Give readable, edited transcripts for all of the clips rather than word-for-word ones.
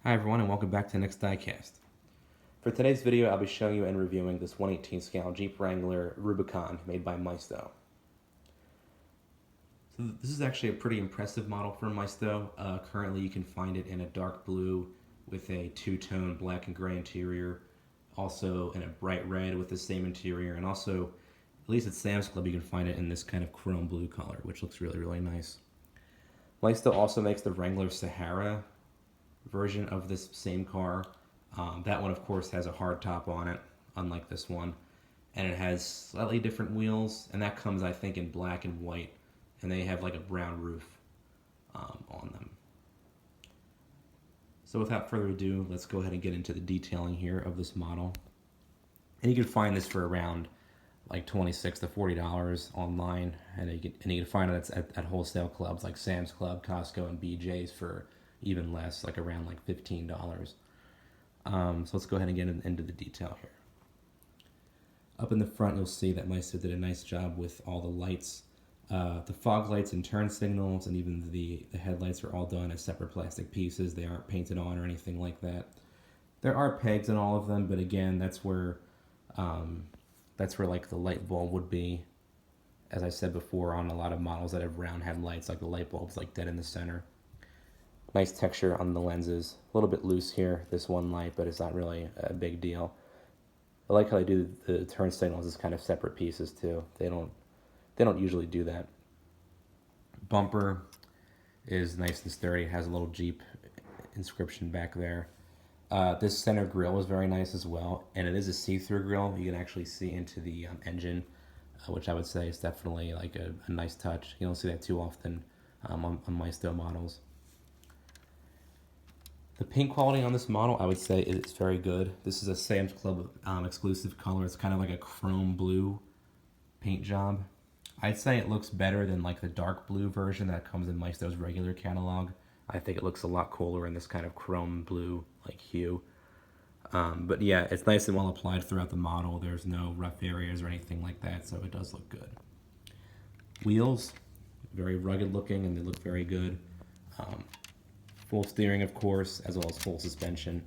Hi everyone and welcome back to the next diecast. For today's video I'll be showing you and reviewing this 1/18 scale Jeep Wrangler Rubicon made by Maisto. So this is actually a pretty impressive model from Maisto. Currently you can find it in a dark blue with a two-tone black and gray interior, also in a bright red with the same interior, and also, at least at Sam's Club, you can find it in this kind of chrome blue color, which looks really nice. Maisto also makes the Wrangler Sahara version of this same car. That one, of course, has a hard top on it, unlike this one. And it has slightly different wheels, and that comes, I think, in black and white. And they have like a brown roof on them. So without further ado, let's go ahead and get into the detailing here of this model. And you can find this for around like $26 to $40 online, and you can find it at wholesale clubs like Sam's Club, Costco, and BJ's for even less, like around like $15. So let's go ahead and get into the detail here. Up in the front, you'll see that Maisto did a nice job with all the lights. The fog lights and turn signals and even the headlights are all done as separate plastic pieces. They aren't painted on or anything like that. There are pegs in all of them, but again, that's where like the light bulb would be. As I said before, on a lot of models that have round headlights, like the light bulb's like dead in the center. Nice texture on the lenses. A little bit loose here, this one light, but it's not really a big deal. I like how they do the turn signals as kind of separate pieces too. They don't usually do that. Bumper is nice and sturdy. It has a little Jeep inscription back there. This center grille is very nice as well, and it is a see-through grille. You can actually see into the engine, which I would say is definitely like a nice touch. You don't see that too often on Maisto models. The paint quality on this model, I would say, is very good. This is a Sam's Club exclusive color. It's kind of like a chrome blue paint job. I'd say it looks better than like the dark blue version that comes in Maisto's regular catalog. I think it looks a lot cooler in this kind of chrome blue like hue. But yeah, it's nice and well applied throughout the model. There's no rough areas or anything like that, so it does look good. Wheels, very rugged looking, and they look very good. Full steering, of course, as well as full suspension.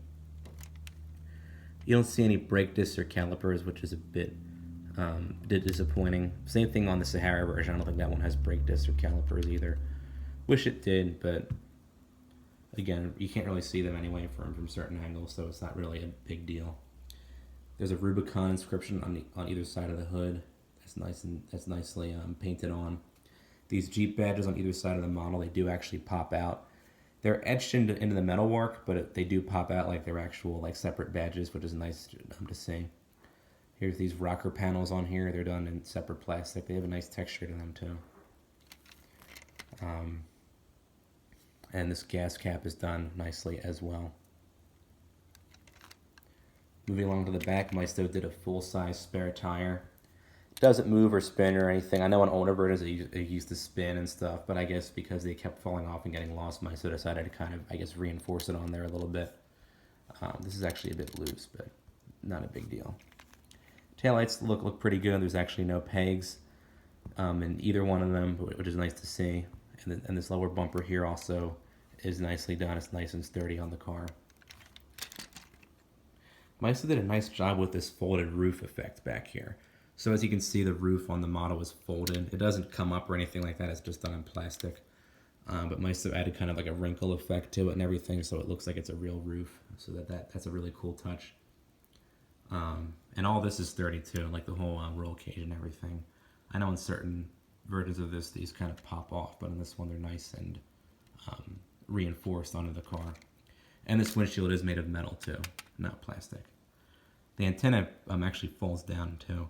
You don't see any brake discs or calipers, which is a bit disappointing. Same thing on the Sahara version. I don't think that one has brake discs or calipers either. Wish it did, but again, you can't really see them anyway from certain angles, so it's not really a big deal. There's a Rubicon inscription on either side of the hood. That's nicely painted on. These Jeep badges on either side of the model, they do actually pop out. They're etched into the metalwork, but they do pop out like they're actual like separate badges, which is nice to see. Here's these rocker panels on here. They're done in separate plastic. They have a nice texture to them too. And this gas cap is done nicely as well. Moving along to the back, Maisto did a full-size spare tire. Doesn't move or spin or anything. I know on older versions it used to spin and stuff, but I guess because they kept falling off and getting lost, Maisto decided to kind of, I guess, reinforce it on there a little bit. This is actually a bit loose, but not a big deal. Taillights look pretty good. There's actually no pegs in either one of them, which is nice to see. And this lower bumper here also is nicely done. It's nice and sturdy on the car. Maisto did a nice job with this folded roof effect back here. So as you can see, the roof on the model is folded. It doesn't come up or anything like that. It's just done in plastic. But Maisto added kind of like a wrinkle effect to it and everything, so it looks like it's a real roof. So that's a really cool touch. And all this is sturdy too, like the whole roll cage and everything. I know in certain versions of this, these kind of pop off, but in this one, they're nice and reinforced onto the car. And this windshield is made of metal too, not plastic. The antenna actually falls down too,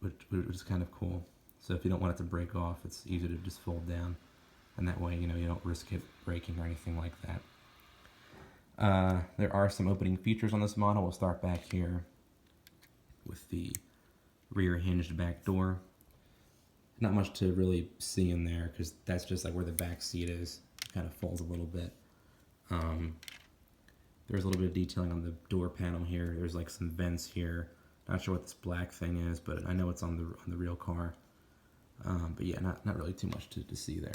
which is kind of cool. So if you don't want it to break off, it's easy to just fold down, and that way, you don't risk it breaking or anything like that. There are some opening features on this model. We'll start back here with the rear hinged back door. Not much to really see in there because that's just like where the back seat is. It kind of folds a little bit. There's a little bit of detailing on the door panel here. There's like some vents here. Not sure what this black thing is, but I know it's on the real car. But yeah, not really too much to see there.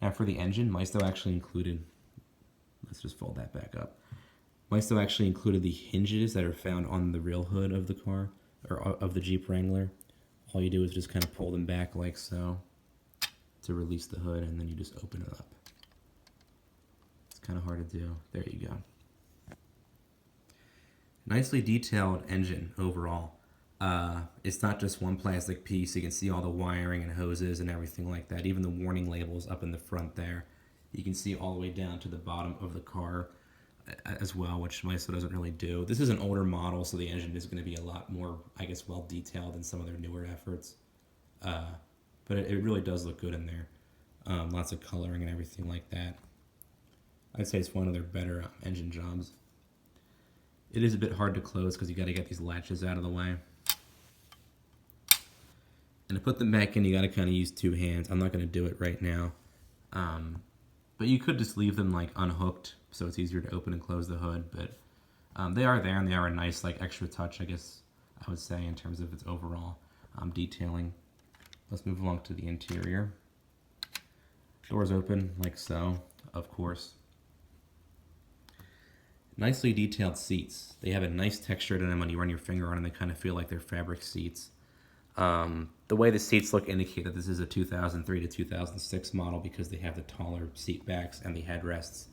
Now for the engine, Maisto actually included let's just fold that back up. Maisto actually included the hinges that are found on the real hood of the car, or of the Jeep Wrangler. All you do is just kind of pull them back like so to release the hood, and then you just open it up. It's kind of hard to do. There you go. Nicely detailed engine overall. It's not just one plastic piece. You can see all the wiring and hoses and everything like that. Even the warning labels up in the front there. You can see all the way down to the bottom of the car as well, which Maisto doesn't really do. This is an older model, so the engine is going to be a lot more, I guess, well detailed than some of their newer efforts. But it really does look good in there. Lots of coloring and everything like that. I'd say it's one of their better engine jobs. It is a bit hard to close because you got to get these latches out of the way. And to put them back in, you got to kind of use two hands. I'm not going to do it right now. But you could just leave them like unhooked so it's easier to open and close the hood. But they are there, and they are a nice like extra touch, I guess I would say, in terms of its overall detailing. Let's move along to the interior. Doors open like so, of course. Nicely detailed seats. They have a nice texture to them when you run your finger on them. They kind of feel like they're fabric seats. The way the seats look indicate that this is a 2003 to 2006 model because they have the taller seat backs and the headrests.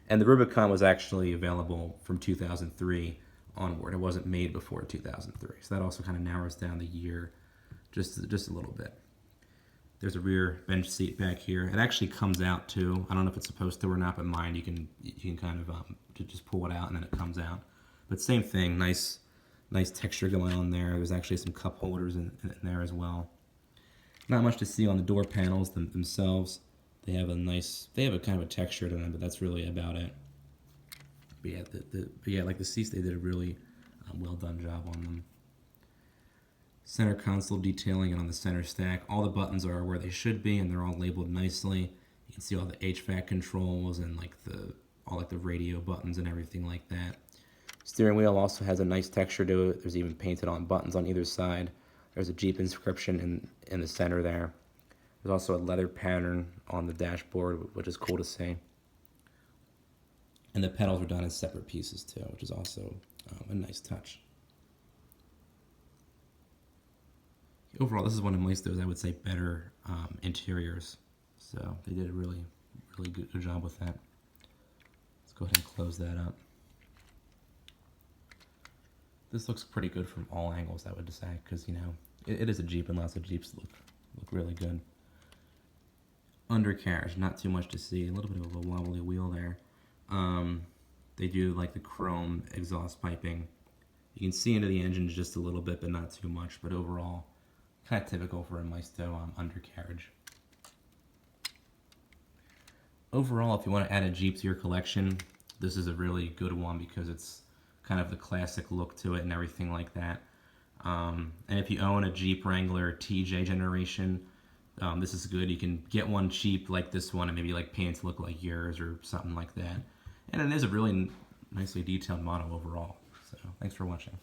And the Rubicon was actually available from 2003 onward. It wasn't made before 2003. So that also kind of narrows down the year just a little bit. There's a rear bench seat back here. It actually comes out too. I don't know if it's supposed to or not, but mine you can kind of just pull it out and then it comes out. But same thing, nice texture going on there. There's actually some cup holders in there as well. Not much to see on the door panels themselves. They have a kind of a texture to them, but that's really about it. But yeah, like the seats, they did a really well done job on them. Center console detailing, and on the center stack, all the buttons are where they should be, and they're all labeled nicely. You can see all the HVAC controls and like the radio buttons and everything like that. Steering wheel also has a nice texture to it. There's even painted on buttons on either side. There's a Jeep inscription in the center there. There's also a leather pattern on the dashboard, which is cool to see. And the pedals are done in separate pieces too, which is also a nice touch. Overall, this is one of Maisto's, I would say, better interiors. So they did a really good job with that. Let's go ahead and close that up. This looks pretty good from all angles, I would say, because, you know, it is a Jeep, and lots of Jeeps look really good. Undercarriage, not too much to see. A little bit of a wobbly wheel there. They do like the chrome exhaust piping. You can see into the engine just a little bit, but not too much. But overall, kind of typical for a Maisto undercarriage. Overall, if you want to add a Jeep to your collection, this is a really good one because it's kind of the classic look to it and everything like that. And if you own a Jeep Wrangler TJ generation, this is good. You can get one cheap like this one and maybe like paint it to look like yours or something like that. And it is a really nicely detailed model overall. So thanks for watching.